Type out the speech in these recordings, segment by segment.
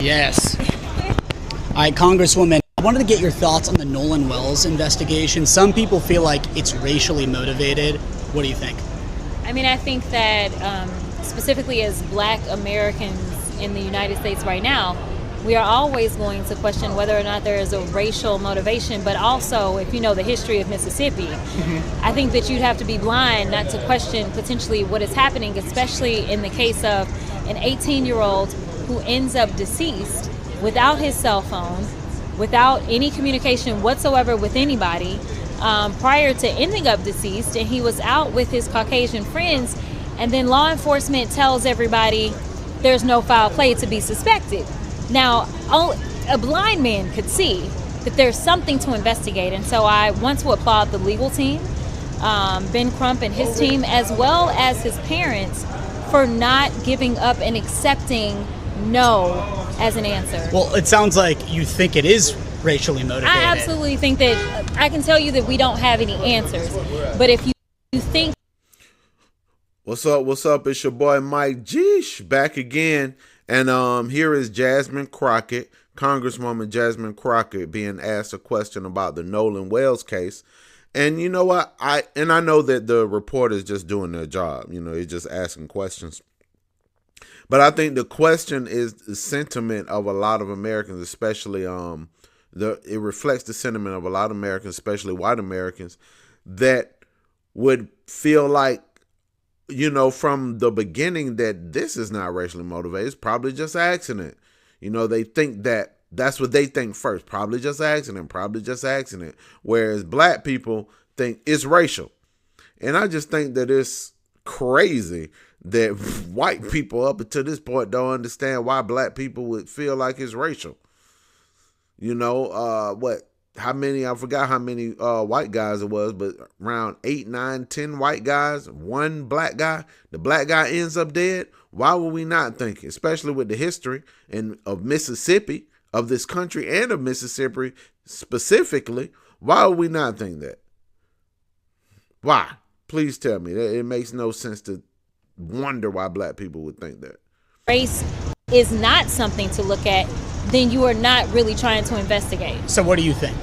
Yes. All right, Congresswoman, I wanted to get your thoughts on the Nolan Wells investigation. Some people feel like it's racially motivated. What do you think? I mean, I think that specifically as Black Americans in the United States right now, we are always going to question whether or not there is a racial motivation, but also, if you know the history of Mississippi, I think that you'd have to be blind not to question potentially what is happening, especially in the case of an 18-year-old who ends up deceased without his cell phone, without any communication whatsoever with anybody, prior to ending up deceased, and he was out with his Caucasian friends, and then law enforcement tells everybody there's no foul play to be suspected. Now, a blind man could see that there's something to investigate, and so I want to applaud the legal team, Ben Crump and his team, as well as his parents, for not giving up and accepting no as an answer. Well, it sounds like you think it is racially motivated. I absolutely think that, I can tell you that we don't have any answers, but if you think... What's up? It's your boy Mike Geesh back again. And here is Jasmine Crockett, Congresswoman Jasmine Crockett, being asked a question about the Nolan Wells case. And you know what? I know that the reporter's just doing their job. You know, he's just asking questions. But I think the question is the sentiment of a lot of Americans, especially it reflects the sentiment of a lot of Americans, especially white Americans, that would feel like, you know, from the beginning that this is not racially motivated. It's probably just an accident. You know, they think that's what they think first. Probably just accident. Whereas black people think it's racial. And I just think that it's crazy that white people up until this point don't understand why black people would feel like it's racial. You know, I forgot how many white guys it was, but around 8, 9, 10 white guys, one black guy. The black guy ends up dead. Why would we not think it? Especially with the history of Mississippi, of this country, and of Mississippi specifically. Why would we not think that? Why? Please tell me. It makes no sense to wonder why black people would think that. Race is not something to look at, then you are not really trying to investigate. So what do you think?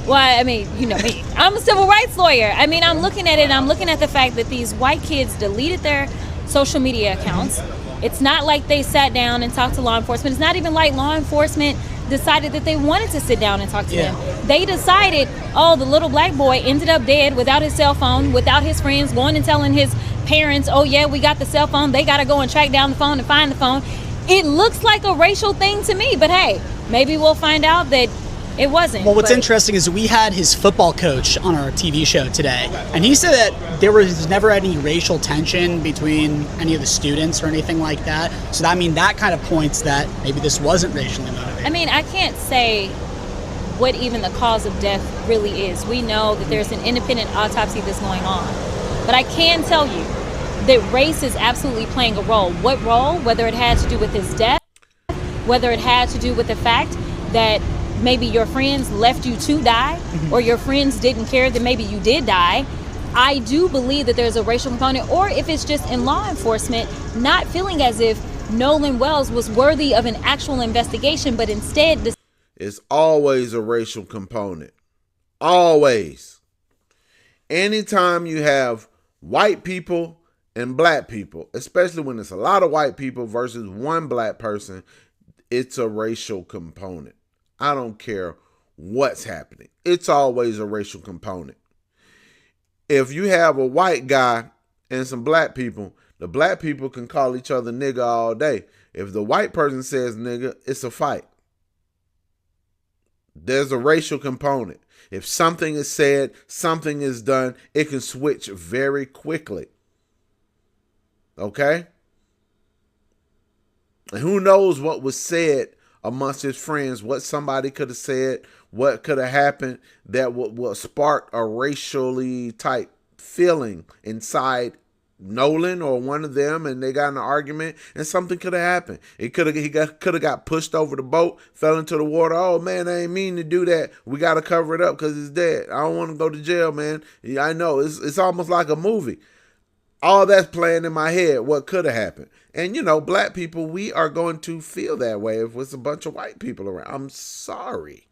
Well, I mean, you know me. I'm a civil rights lawyer. I mean, I'm looking at it, and I'm looking at the fact that these white kids deleted their social media accounts. It's not like they sat down and talked to law enforcement. It's not even like law enforcement decided that they wanted to sit down and talk to them. They decided, oh, the little black boy ended up dead without his cell phone, without his friends, going and telling his parents, oh yeah, we got the cell phone. They got to go and track down the phone and find the phone. It looks like a racial thing to me, but hey, maybe we'll find out that it wasn't. Well, what's interesting is we had his football coach on our TV show today, and he said that there was never any racial tension between any of the students or anything like that. So that kind of points that maybe this wasn't racially motivated. I mean, I can't say what even the cause of death really is. We know that there's an independent autopsy that's going on, but I can tell you that race is absolutely playing a role. What role? Whether it had to do with his death, whether it had to do with the fact that maybe your friends left you to die, or your friends didn't care that maybe you did die. I do believe that there's a racial component, or if it's just in law enforcement not feeling as if Nolan Wells was worthy of an actual investigation, but instead... It's always a racial component. Always. Anytime you have white people and black people, especially when it's a lot of white people versus one black person, it's a racial component. I don't care what's happening. It's always a racial component. If you have a white guy and some black people, the black people can call each other nigga all day. If the white person says nigga, it's a fight. There's a racial component. If something is said, something is done, it can switch very quickly. Okay? And who knows what was said amongst his friends, what somebody could have said, what could have happened that would spark a racially type feeling inside Nolan or one of them, and they got in an argument and something could have happened. He could have got pushed over the boat, fell into the water. Oh man, I ain't mean to do that. We got to cover it up because he's dead. I don't want to go to jail, man. Yeah, I know it's almost like a movie. All that's playing in my head. What could have happened? And black people, we are going to feel that way if it's a bunch of white people around. I'm sorry.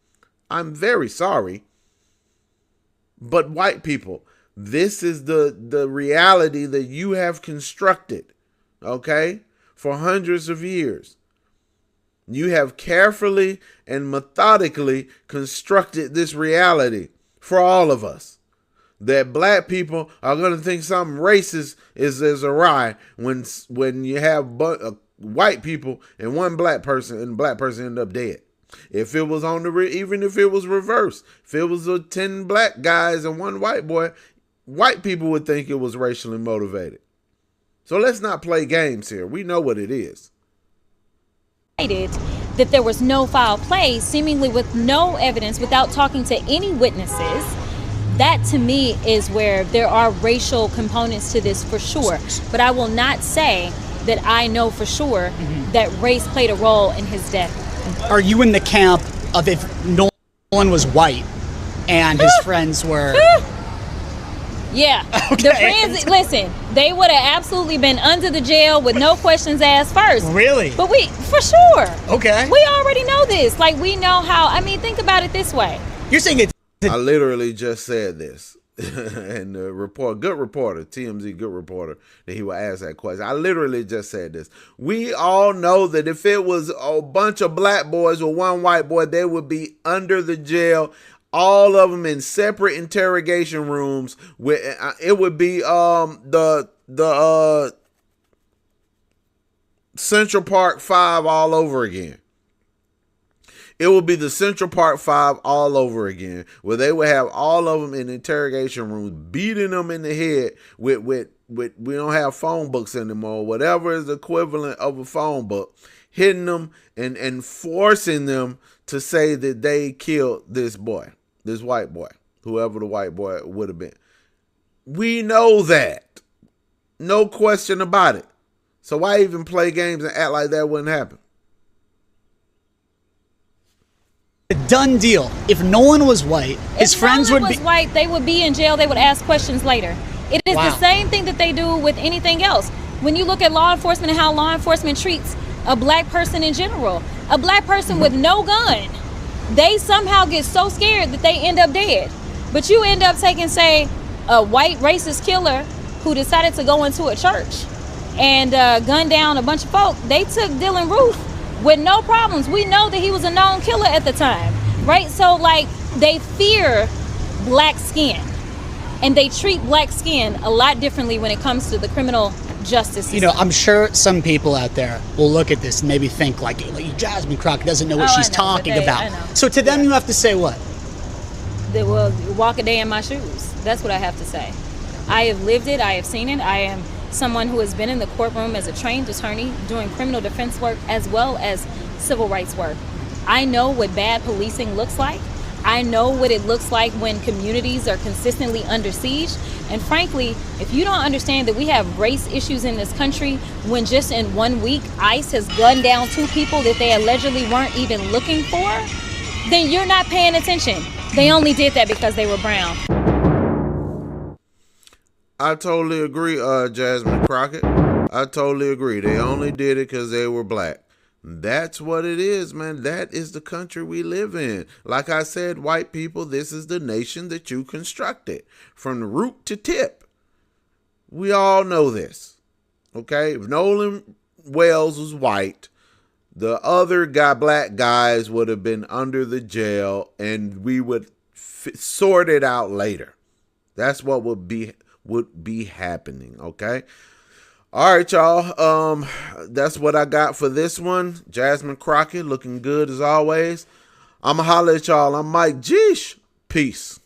I'm very sorry. But white people, this is the reality that you have constructed, okay, for hundreds of years. You have carefully and methodically constructed this reality for all of us. That black people are going to think something racist is awry when you have white people and one black person, and the black person end up dead. If it was even if it was reversed, if it was 10 black guys and one white boy, white people would think it was racially motivated. So let's not play games here. We know what it is. That there was no foul play, seemingly with no evidence, without talking to any witnesses. That to me is where there are racial components to this for sure. But I will not say that I know for sure that race played a role in his death. Are you in the camp of if Nolan was white and his friends were... Yeah. Okay. The friends, listen, they would have absolutely been under the jail with no questions asked first. Really? But for sure. Okay. We already know this. Like, we know how, think about it this way. You're saying it... I literally just said this. And the good reporter, TMZ good reporter, that he would ask that question. I literally just said this. We all know that if it was a bunch of black boys with one white boy, they would be under the jail, all of them in separate interrogation rooms. It would be the Central Park 5 all over again. It will be the Central Park 5 all over again, where they would have all of them in interrogation rooms, beating them in the head with we don't have phone books anymore, whatever is the equivalent of a phone book, hitting them and forcing them to say that they killed this boy, this white boy, whoever the white boy would have been. We know that. No question about it. So why even play games and act like that wouldn't happen? A done deal. If Nolan was white, his friends would be... If Nolan was white, they would be in jail. They would ask questions later. It is the same thing that they do with anything else. When you look at law enforcement and how law enforcement treats a black person in general, a black person with no gun, they somehow get so scared that they end up dead. But you end up taking, say, a white racist killer who decided to go into a church and gun down a bunch of folk. They took Dylan Roof with no problems. We know that he was a known killer at the time, right? So, they fear black skin, and they treat black skin a lot differently when it comes to the criminal justice system. I'm sure some people out there will look at this and maybe think, like Jasmine Crockett doesn't know what she's talking about. So to them, you have to say what? They will walk a day in my shoes. That's what I have to say. I have lived it. I have seen it. I am someone who has been in the courtroom as a trained attorney doing criminal defense work as well as civil rights work. I know what bad policing looks like. I know what it looks like when communities are consistently under siege. And frankly, if you don't understand that we have race issues in this country, when just in 1 week, ICE has gunned down 2 people that they allegedly weren't even looking for, then you're not paying attention. They only did that because they were brown. I totally agree, Jasmine Crockett. I totally agree. They only did it because they were black. That's what it is, man. That is the country we live in. Like I said, white people, this is the nation that you constructed from the root to tip. We all know this. Okay? If Nolan Wells was white, the other black guys would have been under the jail, and we would sort it out later. That's what would be happening, okay? All right, y'all. That's what I got for this one. Jasmine Crockett looking good as always. I'ma holler at y'all. I'm Mike Jeesh. Peace.